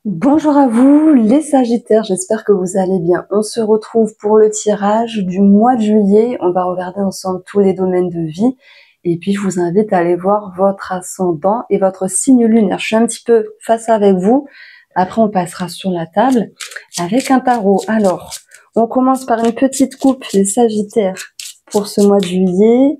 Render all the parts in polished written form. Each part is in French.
Bonjour à vous les Sagittaires, j'espère que vous allez bien. On se retrouve pour le tirage du mois de juillet. On va regarder ensemble tous les domaines de vie. Et puis je vous invite à aller voir votre ascendant et votre signe lunaire. Je suis un petit peu face avec vous. Après on passera sur la table avec un tarot. Alors, on commence par une petite coupe les Sagittaires pour ce mois de juillet.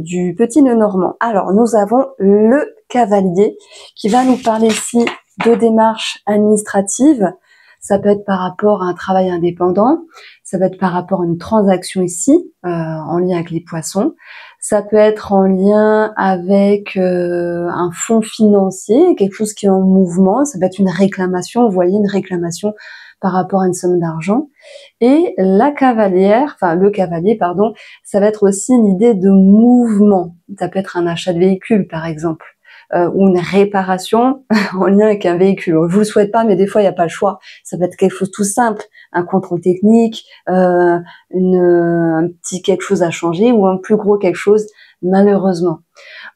Du petit nœud normand. Alors, nous avons le cavalier qui va nous parler ici de démarches administratives. Ça peut être par rapport à un travail indépendant, ça peut être par rapport à une transaction ici, en lien avec les poissons, ça peut être en lien avec un fonds financier, quelque chose qui est en mouvement, ça peut être une réclamation, vous voyez, une réclamation par rapport à une somme d'argent. Et la cavalière, enfin le cavalier, pardon, ça va être aussi une idée de mouvement. Ça peut être un achat de véhicule, par exemple, ou une réparation en lien avec un véhicule. Je vous le souhaite pas, mais des fois, il n'y a pas le choix. Ça peut être quelque chose de tout simple, un contrôle technique, un petit quelque chose à changer ou un plus gros quelque chose, malheureusement.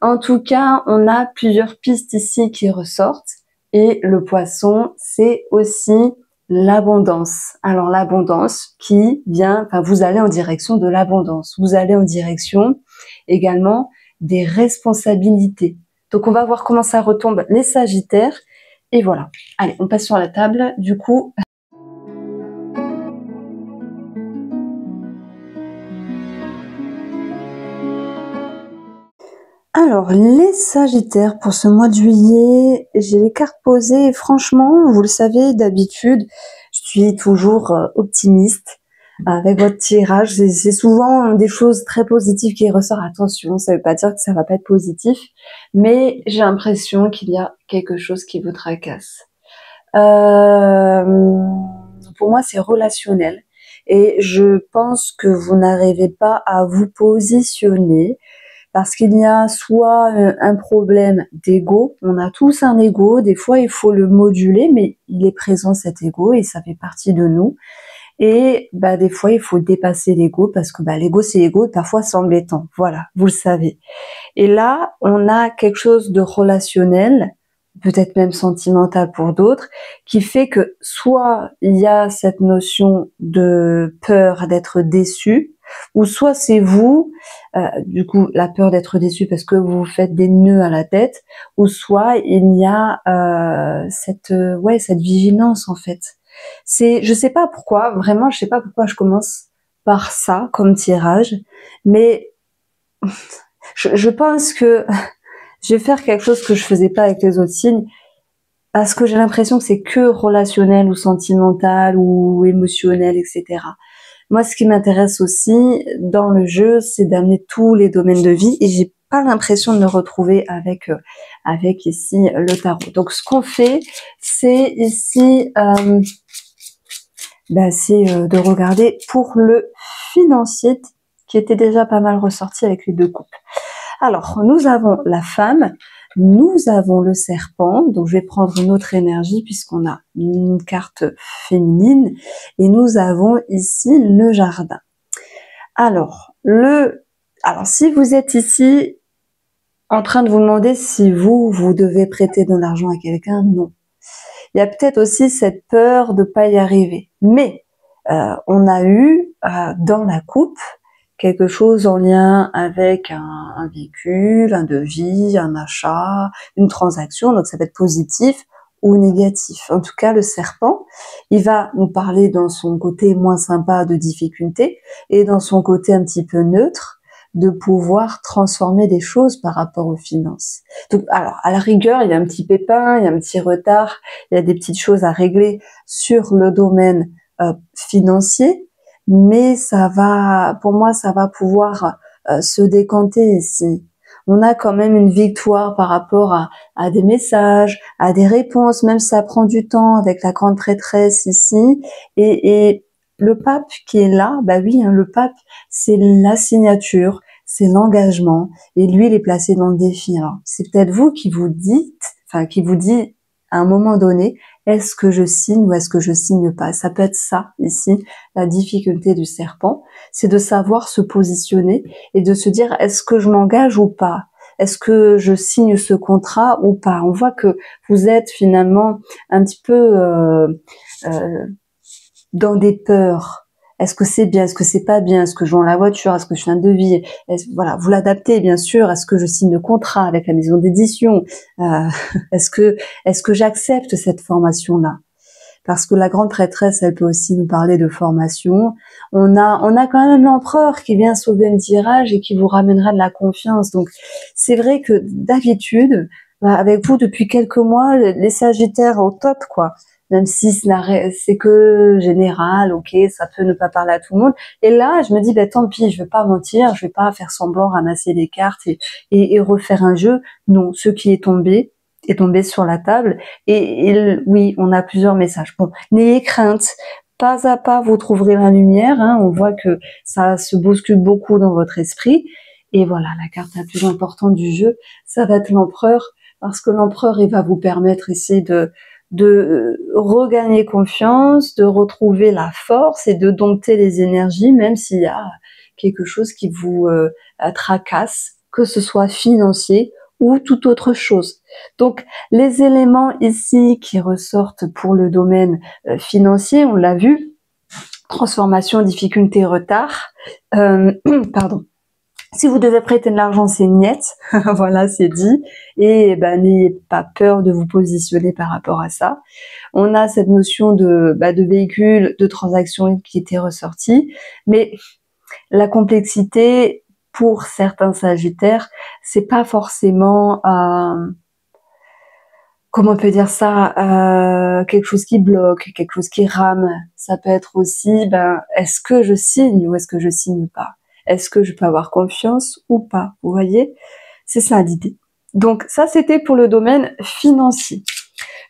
En tout cas, on a plusieurs pistes ici qui ressortent. Et le poisson, c'est aussi l'abondance. Alors l'abondance qui vient, enfin vous allez en direction de l'abondance. Vous allez en direction également des responsabilités. Donc on va voir comment ça retombe les Sagittaires. Et voilà. Allez, on passe sur la table. Du coup, alors, les Sagittaires, pour ce mois de juillet, j'ai les cartes posées et franchement, vous le savez, d'habitude, je suis toujours optimiste avec votre tirage. C'est souvent des choses très positives qui ressortent. Attention, ça veut pas dire que ça va pas être positif, mais j'ai l'impression qu'il y a quelque chose qui vous tracasse. Pour moi, c'est relationnel. Et je pense que vous n'arrivez pas à vous positionner parce qu'il y a soit un problème d'ego, on a tous un ego, des fois il faut le moduler, mais il est présent cet ego et ça fait partie de nous. Et bah des fois il faut dépasser l'ego parce que bah l'ego c'est l'ego et parfois c'est embêtant. Voilà, vous le savez. Et là, on a quelque chose de relationnel, peut-être même sentimental pour d'autres, qui fait que soit il y a cette notion de peur d'être déçu, ou soit c'est vous, du coup la peur d'être déçu parce que vous faites des nœuds à la tête, ou soit il y a cette vigilance en fait. Je sais pas pourquoi, vraiment je sais pas pourquoi je commence par ça comme tirage, mais je pense que je vais faire quelque chose que je faisais pas avec les autres signes, parce que j'ai l'impression que c'est que relationnel ou sentimental ou émotionnel, etc. Moi, ce qui m'intéresse aussi dans le jeu, c'est d'amener tous les domaines de vie et j'ai pas l'impression de me retrouver avec ici le tarot. Donc, ce qu'on fait, c'est ici, c'est de regarder pour le financier qui était déjà pas mal ressorti avec les deux coupes. Alors, nous avons la femme, nous avons le serpent, donc je vais prendre une autre énergie puisqu'on a une carte féminine, et nous avons ici le jardin. Alors, si vous êtes ici en train de vous demander si vous devez prêter de l'argent à quelqu'un, non. Il y a peut-être aussi cette peur de pas y arriver. Mais on a eu dans la coupe quelque chose en lien avec un véhicule, un devis, un achat, une transaction, donc ça peut être positif ou négatif. En tout cas, le serpent, il va nous parler dans son côté moins sympa de difficulté et dans son côté un petit peu neutre de pouvoir transformer des choses par rapport aux finances. Donc, alors, à la rigueur, il y a un petit pépin, il y a un petit retard, il y a des petites choses à régler sur le domaine financier, mais ça va, pour moi, ça va pouvoir se décanter ici. On a quand même une victoire par rapport à des messages, à des réponses, même si ça prend du temps avec la grande prêtresse ici. Et le pape qui est là, bah oui, hein, le pape, c'est la signature, c'est l'engagement, et lui, il est placé dans le défi. Alors, c'est peut-être vous qui vous dites, enfin, qui vous dit à un moment donné, est-ce que je signe ou est-ce que je signe pas? Ça peut être ça, ici, la difficulté du serpent, c'est de savoir se positionner et de se dire, est-ce que je m'engage ou pas? Est-ce que je signe ce contrat ou pas? On voit que vous êtes finalement un petit peu dans des peurs. Est-ce que c'est bien? Est-ce que c'est pas bien? Est-ce que je vends la voiture? Est-ce que je fais un devis? Voilà, vous l'adaptez bien sûr. Est-ce que je signe le contrat avec la maison d'édition? Est-ce que j'accepte cette formation-là? Parce que la grande prêtresse, elle peut aussi nous parler de formation. On a quand même l'empereur qui vient sauver un tirage et qui vous ramènera de la confiance. Donc, c'est vrai que d'habitude, avec vous depuis quelques mois, les Sagittaires au top, quoi. Même si c'est que général, ok, ça peut ne pas parler à tout le monde. Et là, je me dis, tant pis, je vais pas mentir, je vais pas faire semblant, ramasser les cartes et refaire un jeu. Non, ce qui est tombé sur la table. Et oui, on a plusieurs messages. Bon, n'ayez crainte. Pas à pas, vous trouverez la lumière. On voit que ça se bouscule beaucoup dans votre esprit. Et voilà, la carte la plus importante du jeu, ça va être l'empereur. Parce que l'empereur, il va vous permettre ici de regagner confiance, de retrouver la force et de dompter les énergies, même s'il y a quelque chose qui vous tracasse, que ce soit financier ou toute autre chose. Donc, les éléments ici qui ressortent pour le domaine financier, on l'a vu, transformation, difficulté, retard, pardon. Si vous devez prêter de l'argent, c'est niet, voilà, c'est dit, et n'ayez pas peur de vous positionner par rapport à ça. On a cette notion de véhicule, de transaction qui était ressortie, mais la complexité, pour certains Sagittaires, c'est pas forcément, comment on peut dire ça, quelque chose qui bloque, quelque chose qui rame. Ça peut être aussi, est-ce que je signe ou est-ce que je signe pas? Est-ce que je peux avoir confiance ou pas? Vous voyez? C'est ça l'idée. Donc ça, c'était pour le domaine financier.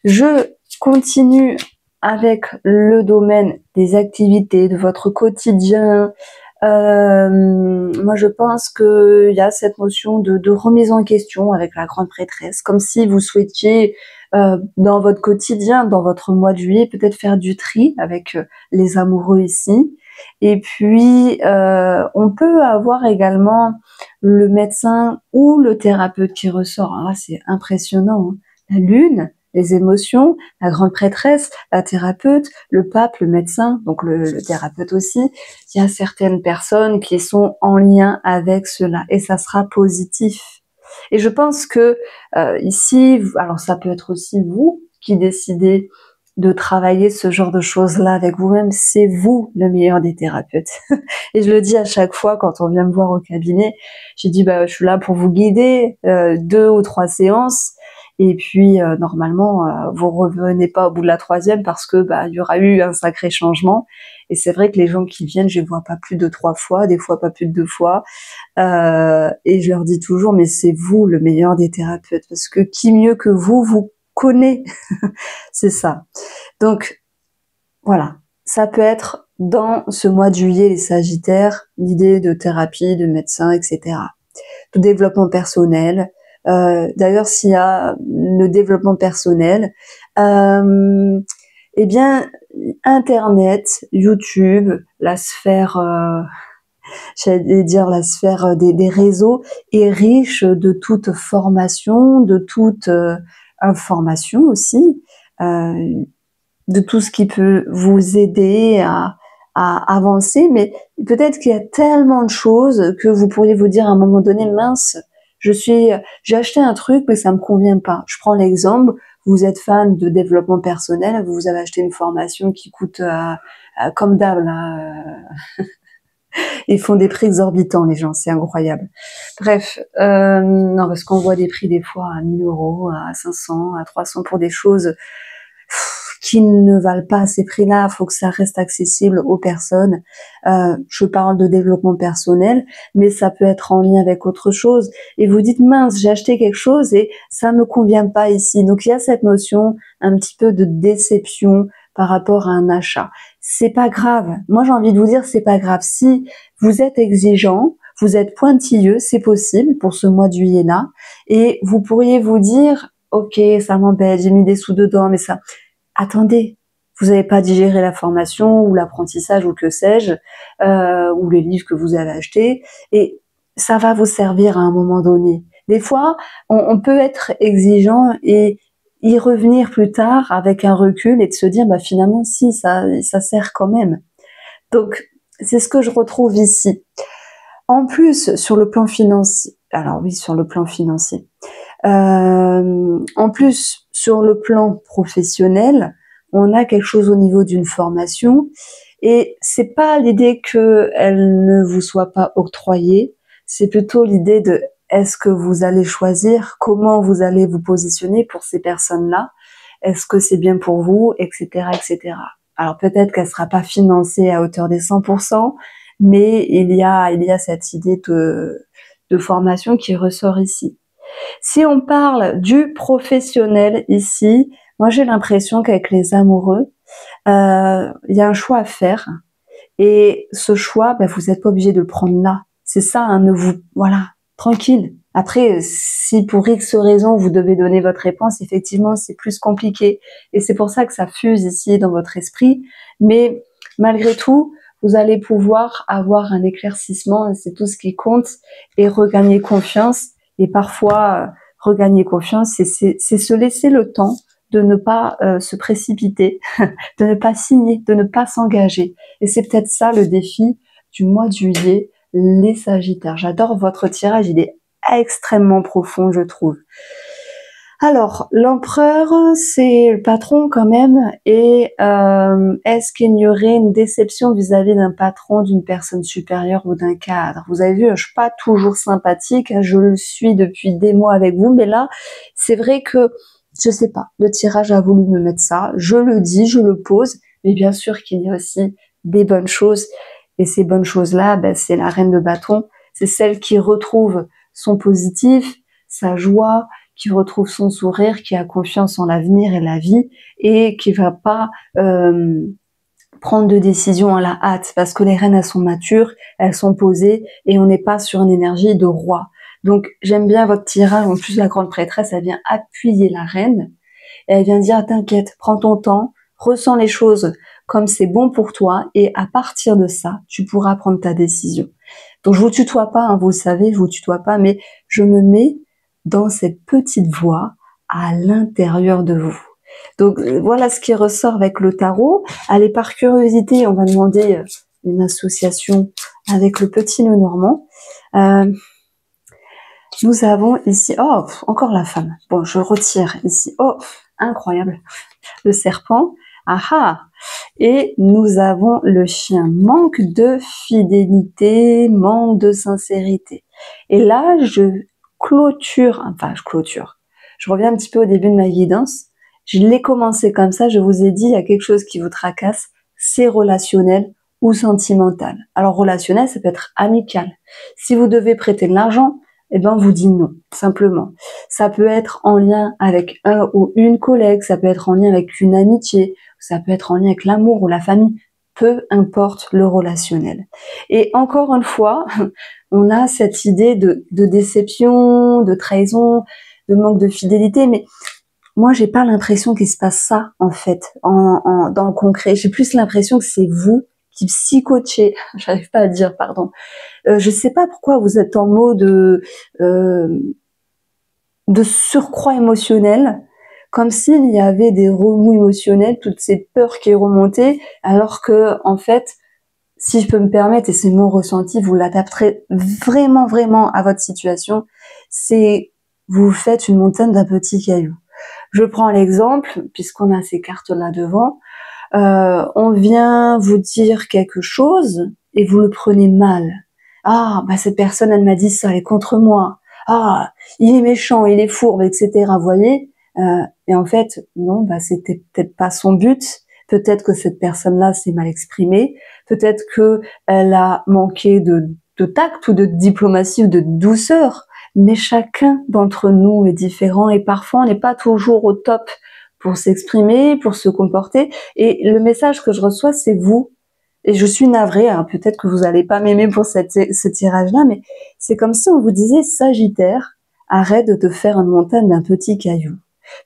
Je continue avec le domaine des activités, de votre quotidien. Moi, je pense qu'il y a cette notion de remise en question avec la grande prêtresse, comme si vous souhaitiez dans votre quotidien, dans votre mois de juillet, peut-être faire du tri avec les amoureux ici. Et puis, on peut avoir également le médecin ou le thérapeute qui ressort. Alors là, c'est impressionnant. La lune, les émotions, la grande prêtresse, la thérapeute, le pape, le médecin, donc le thérapeute aussi. Il y a certaines personnes qui sont en lien avec cela et ça sera positif. Et je pense que ici, alors ça peut être aussi vous qui décidez de travailler ce genre de choses-là avec vous-même, c'est vous le meilleur des thérapeutes. Et je le dis à chaque fois quand on vient me voir au cabinet, j'ai dit je suis là pour vous guider 2 ou 3 séances. Et puis normalement, vous revenez pas au bout de la 3e parce que il y aura eu un sacré changement. Et c'est vrai que les gens qui viennent, je les vois pas plus de 3 fois, des fois pas plus de 2 fois. Et je leur dis toujours, mais c'est vous le meilleur des thérapeutes parce que qui mieux que vous connaît. C'est ça. Donc voilà, ça peut être dans ce mois de juillet les Sagittaires, l'idée de thérapie, de médecin, etc. De développement personnel. D'ailleurs, s'il y a le développement personnel, eh bien, Internet, YouTube, la sphère, j'allais dire la sphère des réseaux est riche de toute formation, de toute information aussi, de tout ce qui peut vous aider à avancer, mais peut-être qu'il y a tellement de choses que vous pourriez vous dire à un moment donné, mince, j'ai acheté un truc mais ça me convient pas. Je prends l'exemple, vous êtes fan de développement personnel, vous avez acheté une formation qui coûte comme d'hab là, ils font des prix exorbitants les gens, c'est incroyable. Bref, non parce qu'on voit des prix des fois à 1000 €, à 500, à 300 pour des choses qui ne valent pas ces prix-là. Il faut que ça reste accessible aux personnes. Je parle de développement personnel, mais ça peut être en lien avec autre chose. Et vous dites, mince, j'ai acheté quelque chose et ça me convient pas ici. Donc il y a cette notion un petit peu de déception par rapport à un achat. C'est pas grave. Moi j'ai envie de vous dire, c'est pas grave. Si vous êtes exigeant, vous êtes pointilleux, c'est possible pour ce mois de juillet-là. Et vous pourriez vous dire, ok, ça m'embête, j'ai mis des sous dedans, mais ça... Attendez, vous n'avez pas digéré la formation ou l'apprentissage ou que sais-je, ou les livres que vous avez achetés, et ça va vous servir à un moment donné. Des fois, on peut être exigeant et y revenir plus tard avec un recul et de se dire, bah finalement, si, ça sert quand même. Donc, c'est ce que je retrouve ici. En plus, sur le plan financier, alors oui, sur le plan financier, en plus, sur le plan professionnel, on a quelque chose au niveau d'une formation et c'est pas l'idée qu'elle ne vous soit pas octroyée, c'est plutôt l'idée de est-ce que vous allez choisir, comment vous allez vous positionner pour ces personnes-là, est-ce que c'est bien pour vous, etc., etc. Alors peut-être qu'elle sera pas financée à hauteur des 100%, mais il y a cette idée de formation qui ressort ici. Si on parle du professionnel ici, moi j'ai l'impression qu'avec les amoureux, il y a un choix à faire. Et ce choix, ben, vous n'êtes pas obligé de le prendre là. C'est ça, hein, voilà, tranquille. Après, si pour X raison vous devez donner votre réponse, effectivement, c'est plus compliqué. Et c'est pour ça que ça fuse ici dans votre esprit. Mais malgré tout, vous allez pouvoir avoir un éclaircissement, c'est tout ce qui compte, et regagner confiance. Et parfois, regagner confiance, c'est se laisser le temps de ne pas se précipiter, de ne pas signer, de ne pas s'engager. Et c'est peut-être ça le défi du mois de juillet, les Sagittaires. J'adore votre tirage, il est extrêmement profond, je trouve. Alors, l'empereur, c'est le patron quand même, et est-ce qu'il y aurait une déception vis-à-vis d'un patron, d'une personne supérieure ou d'un cadre? Vous avez vu, je suis pas toujours sympathique, je le suis depuis des mois avec vous, mais là, c'est vrai que, je sais pas, le tirage a voulu me mettre ça, je le dis, je le pose, mais bien sûr qu'il y a aussi des bonnes choses, et ces bonnes choses-là, ben, c'est la reine de bâton, c'est celle qui retrouve son positif, sa joie, qui retrouve son sourire, qui a confiance en l'avenir et la vie, et qui va pas prendre de décisions à la hâte, parce que les reines, elles sont matures, elles sont posées, et on n'est pas sur une énergie de roi. Donc, j'aime bien votre tirage. En plus, la grande prêtresse, elle vient appuyer la reine, et elle vient dire, t'inquiète, prends ton temps, ressens les choses comme c'est bon pour toi, et à partir de ça, tu pourras prendre ta décision. Donc, je vous tutoie pas, hein, vous le savez, je vous tutoie pas, mais je me mets dans cette petite voix à l'intérieur de vous. Donc voilà ce qui ressort avec le tarot. Allez, par curiosité, on va demander une association avec le petit nœud normand. Nous avons ici, oh, encore la femme. Bon, je retire ici. Oh, incroyable. Le serpent. Ah, et nous avons le chien. Manque de fidélité, manque de sincérité. Et là, je clôture. Je reviens un petit peu au début de ma guidance. Je l'ai commencé comme ça, je vous ai dit, il y a quelque chose qui vous tracasse, c'est relationnel ou sentimental. Alors relationnel, ça peut être amical. Si vous devez prêter de l'argent, eh ben vous dites non, simplement. Ça peut être en lien avec un ou une collègue, ça peut être en lien avec une amitié, ça peut être en lien avec l'amour ou la famille, peu importe le relationnel. Et encore une fois, on a cette idée de déception, de trahison, de manque de fidélité, mais moi, j'ai pas l'impression qu'il se passe ça, en fait, dans le concret. J'ai plus l'impression que c'est vous qui psychotez, j'arrive pas à dire, pardon. Je sais pas pourquoi vous êtes en mode de surcroît émotionnel, comme s'il y avait des remous émotionnels, toute cette peur qui est remontée, alors que, en fait, si je peux me permettre, et c'est mon ressenti, vous l'adapterez vraiment, vraiment à votre situation, c'est vous faites une montagne d'un petit caillou. Je prends l'exemple, puisqu'on a ces cartes-là devant, on vient vous dire quelque chose et vous le prenez mal. Ah, bah cette personne, elle m'a dit ça, elle est contre moi. Ah, il est méchant, il est fourbe, etc. Vous voyez, et en fait, non, bah c'était peut-être pas son but. Peut-être que cette personne-là s'est mal exprimée. Peut-être que elle a manqué de tact ou de diplomatie ou de douceur. Mais chacun d'entre nous est différent et parfois on n'est pas toujours au top pour s'exprimer, pour se comporter. Et le message que je reçois, c'est vous. Et je suis navrée, hein, peut-être que vous n'allez pas m'aimer pour ce tirage-là, mais c'est comme si on vous disait, Sagittaire, arrête de te faire une montagne d'un petit caillou.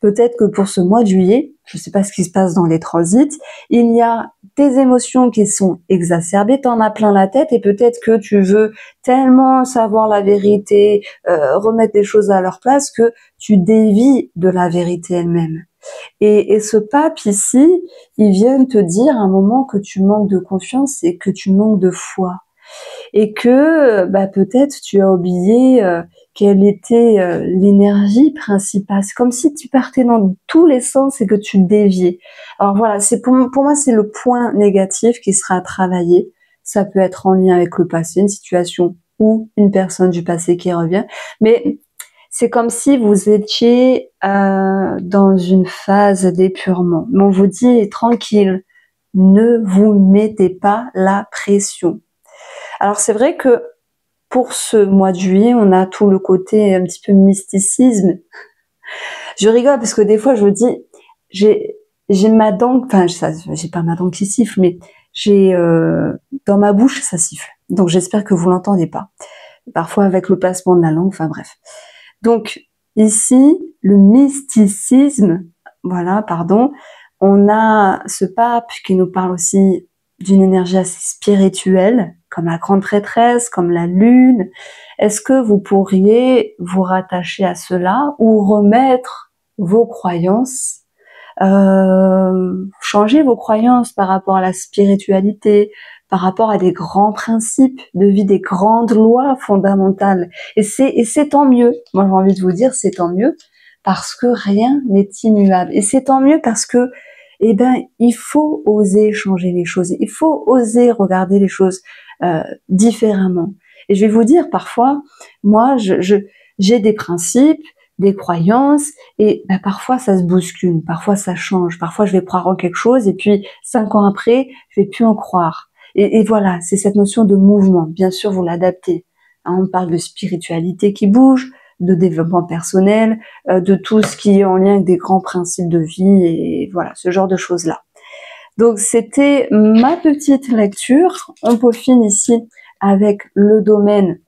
Peut-être que pour ce mois de juillet, je ne sais pas ce qui se passe dans les transits, il y a des émotions qui sont exacerbées, t'en as plein la tête et peut-être que tu veux tellement savoir la vérité, remettre les choses à leur place que tu dévies de la vérité elle-même. Et ce pape ici, il vient te dire à un moment que tu manques de confiance et que tu manques de foi. Et que peut-être tu as oublié quelle était l'énergie principale. C'est comme si tu partais dans tous les sens et que tu déviais. Alors voilà, c'est pour moi c'est le point négatif qui sera à travailler. Ça peut être en lien avec le passé, une situation ou une personne du passé qui revient, mais c'est comme si vous étiez dans une phase d'épurement. Mais on vous dit tranquille, ne vous mettez pas la pression. Alors c'est vrai que pour ce mois de juillet, on a tout le côté un petit peu mysticisme. Je rigole parce que des fois je me dis, j'ai ma dent, enfin j'ai pas ma dent qui siffle, mais j'ai dans ma bouche ça siffle. Donc j'espère que vous l'entendez pas. Parfois avec le placement de la langue, enfin bref. Donc ici, le mysticisme, voilà, pardon, on a ce pape qui nous parle aussi d'une énergie assez spirituelle, comme la grande prêtresse, comme la lune. Est-ce que vous pourriez vous rattacher à cela ou remettre vos croyances, changer vos croyances par rapport à la spiritualité, par rapport à des grands principes de vie, des grandes lois fondamentales. Et c'est tant mieux. Moi, j'ai envie de vous dire, c'est tant mieux parce que rien n'est immuable. Et c'est tant mieux parce que, il faut oser changer les choses. Il faut oser regarder les choses différemment. Et je vais vous dire, parfois, moi, j'ai des principes, des croyances, et parfois ça se bouscule, parfois ça change, parfois je vais croire en quelque chose, et puis 5 ans après, je vais plus en croire. Et voilà, c'est cette notion de mouvement. Bien sûr, vous l'adaptez. Hein, on parle de spiritualité qui bouge, de développement personnel, de tout ce qui est en lien avec des grands principes de vie, et voilà, ce genre de choses-là. Donc, c'était ma petite lecture. On peaufine ici avec le domaine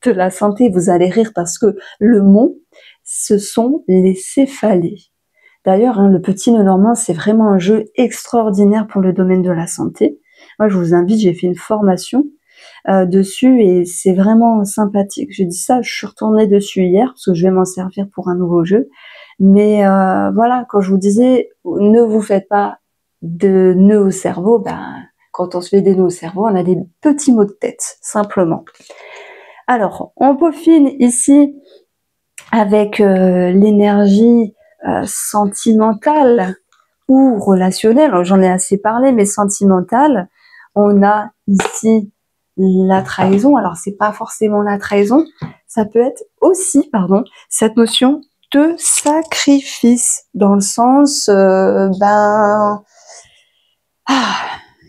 de la santé. Vous allez rire parce que le mot, ce sont les céphalées. D'ailleurs, le petit nœud normand, c'est vraiment un jeu extraordinaire pour le domaine de la santé. Moi, je vous invite, j'ai fait une formation dessus et c'est vraiment sympathique. J'ai dit ça, je suis retournée dessus hier parce que je vais m'en servir pour un nouveau jeu. Mais voilà, quand je vous disais, ne vous faites pas de nœuds au cerveau, quand on se fait des nœuds au cerveau, on a des petits maux de tête, simplement. Alors, on peaufine ici avec l'énergie sentimentale ou relationnelle. J'en ai assez parlé, mais sentimentale. On a ici la trahison. Alors, c'est pas forcément la trahison. Ça peut être aussi, cette notion de sacrifice, dans le sens,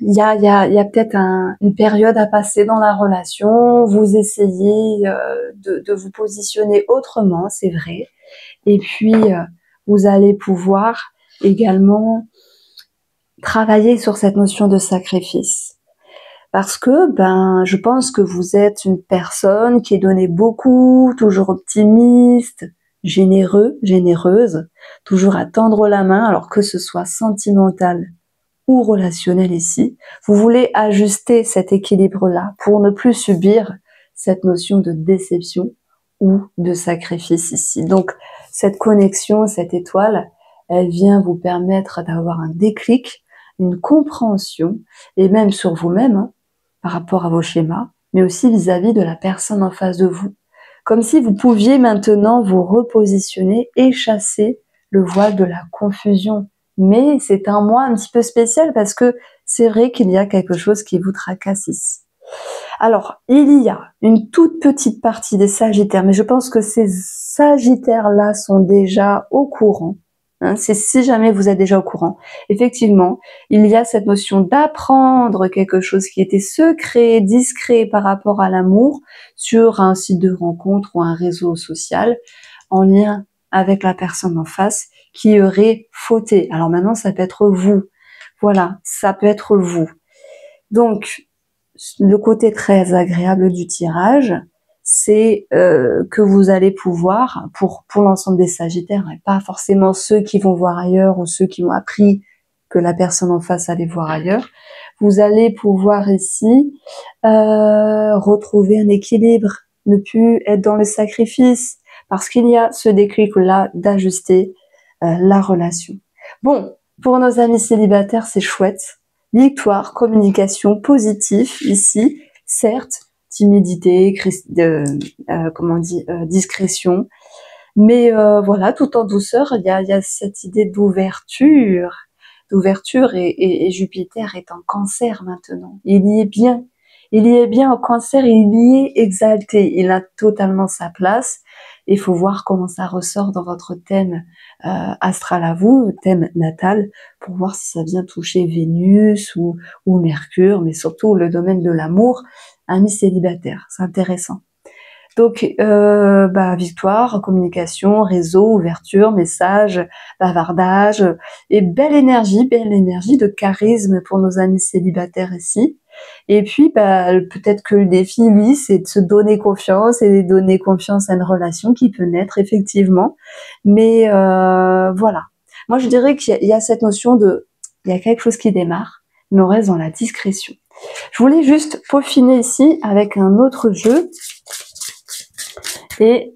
il y a peut-être une période à passer dans la relation, vous essayez de vous positionner autrement, c'est vrai, et puis vous allez pouvoir également travailler sur cette notion de sacrifice. Parce que je pense que vous êtes une personne qui est donnée beaucoup, toujours optimiste, généreux, généreuse, toujours à tendre la main, alors que ce soit sentimental ou relationnel ici. Vous voulez ajuster cet équilibre-là pour ne plus subir cette notion de déception ou de sacrifice ici. Donc, cette connexion, cette étoile, elle vient vous permettre d'avoir un déclic, une compréhension, et même sur vous-même, par rapport à vos schémas, mais aussi vis-à-vis de la personne en face de vous. Comme si vous pouviez maintenant vous repositionner et chasser le voile de la confusion. Mais c'est un mois un petit peu spécial parce que c'est vrai qu'il y a quelque chose qui vous tracasse ici. Alors, il y a une toute petite partie des Sagittaires, mais je pense que ces Sagittaires-là sont déjà au courant. C'est si jamais vous êtes déjà au courant. Effectivement, il y a cette notion d'apprendre quelque chose qui était secret, discret par rapport à l'amour sur un site de rencontre ou un réseau social en lien avec la personne en face qui aurait fauté. Alors maintenant, ça peut être vous. Voilà, ça peut être vous. Donc, le côté très agréable du tirage, c'est que vous allez pouvoir, pour l'ensemble des Sagittaires, et pas forcément ceux qui vont voir ailleurs ou ceux qui ont appris que la personne en face allait voir ailleurs, vous allez pouvoir ici retrouver un équilibre, ne plus être dans le sacrifice, parce qu'il y a ce déclic-là d'ajuster la relation. Bon, pour nos amis célibataires, c'est chouette. Victoire, communication, positif ici, certes, timidité, discrétion, mais voilà, tout en douceur, il y a cette idée d'ouverture, et Jupiter est en Cancer maintenant. Il y est bien en Cancer, il y est exalté, il a totalement sa place. Il faut voir comment ça ressort dans votre thème astral à vous, thème natal, pour voir si ça vient toucher Vénus ou Mercure, mais surtout le domaine de l'amour, amis célibataires, c'est intéressant. Donc, victoire, communication, réseau, ouverture, message, bavardage, et belle énergie de charisme pour nos amis célibataires ici. Et puis, peut-être que le défi, lui, c'est de se donner confiance et de donner confiance à une relation qui peut naître, effectivement. Mais voilà. Moi, je dirais qu'il y a cette notion il y a quelque chose qui démarre, mais on reste dans la discrétion. Je voulais juste peaufiner ici avec un autre jeu. Et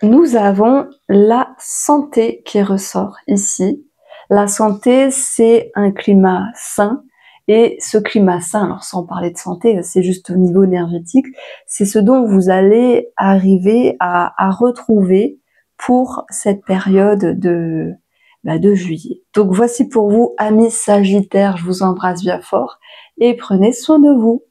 nous avons la santé qui ressort ici. La santé, c'est un climat sain. Et ce climat sain, alors sans parler de santé, c'est juste au niveau énergétique, c'est ce dont vous allez arriver à retrouver pour cette période de juillet. Donc voici pour vous, amis Sagittaires, je vous embrasse bien fort et prenez soin de vous.